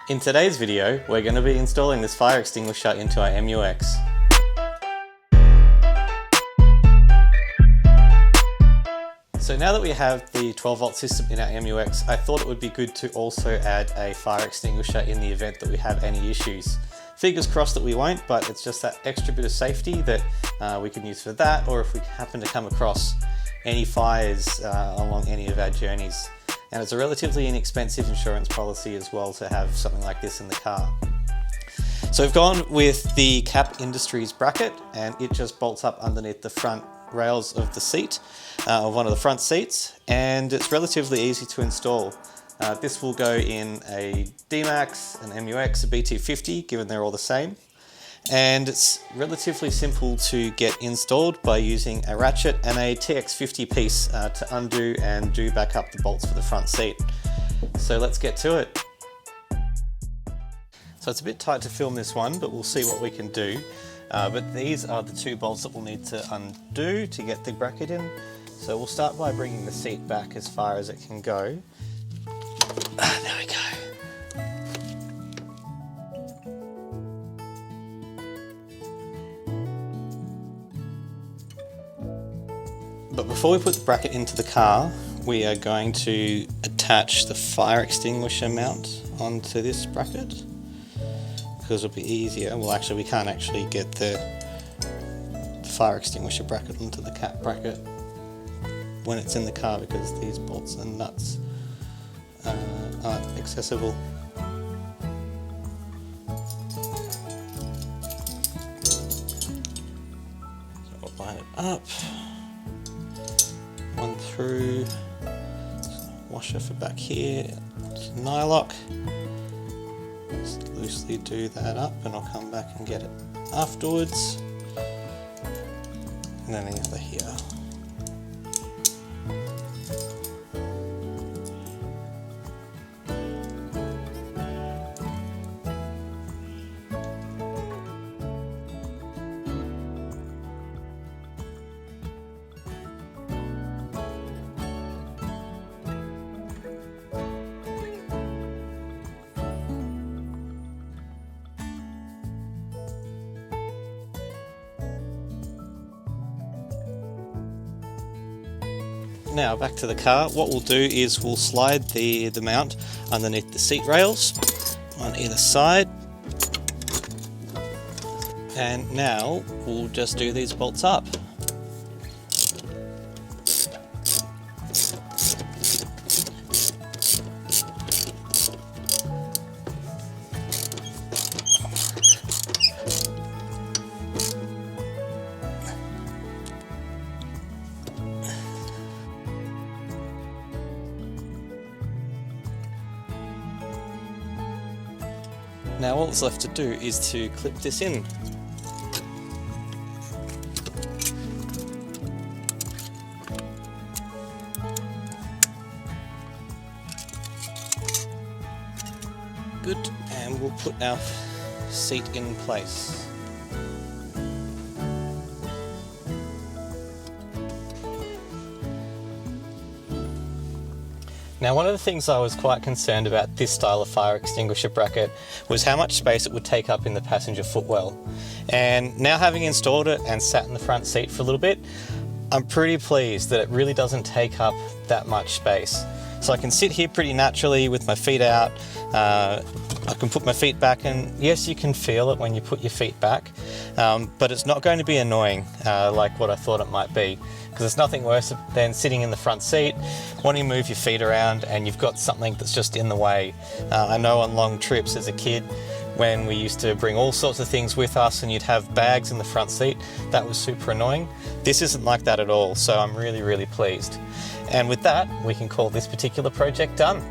In today's video, we're going to be installing this fire extinguisher into our MU-X. So now that we have the 12 volt system in our MU-X, I thought it would be good to also add a fire extinguisher in the event that we have any issues. Fingers crossed that we won't, but it's just that extra bit of safety that we can use for that, or if we happen to come across any fires along any of our journeys. And it's a relatively inexpensive insurance policy as well to have something like this in the car. So we've gone with the Cap Industries bracket, and it just bolts up underneath the front rails of the seat, of one of the front seats, and it's relatively easy to install. This will go in a D-Max, an MU-X, a BT50, given they're all the same. And it's relatively simple to get installed by using a ratchet and a TX50 piece to undo and do back up the bolts for the front seat. So let's get to it. So it's a bit tight to film this one, but we'll see what we can do. But these are the two bolts that we'll need to undo to get the bracket in. So we'll start by bringing the seat back as far as it can go. There we go. But before we put the bracket into the car, we are going to attach the fire extinguisher mount onto this bracket, because it'll be easier. Well, actually we can't actually get the fire extinguisher bracket onto the cap bracket when it's in the car because these bolts and nuts aren't accessible. So we'll line it up. One through, washer for back here, nylock. Just loosely do that up and I'll come back and get it afterwards. And then the other here. Now back to the car, what we'll do is we'll slide the mount underneath the seat rails on either side, and now we'll just do these bolts up. Now all that's left to do is to clip this in. Good, and we'll put our seat in place. Now, one of the things I was quite concerned about this style of fire extinguisher bracket was how much space it would take up in the passenger footwell. And now having installed it and sat in the front seat for a little bit, I'm pretty pleased that it really doesn't take up that much space. So I can sit here pretty naturally with my feet out. I can put my feet back, and yes, you can feel it when you put your feet back, but it's not going to be annoying like what I thought it might be. Because there's nothing worse than sitting in the front seat, wanting to move your feet around, and you've got something that's just in the way. I know on long trips as a kid, when we used to bring all sorts of things with us and you'd have bags in the front seat, that was super annoying. This isn't like that at all, so I'm really, really pleased. And with that, we can call this particular project done.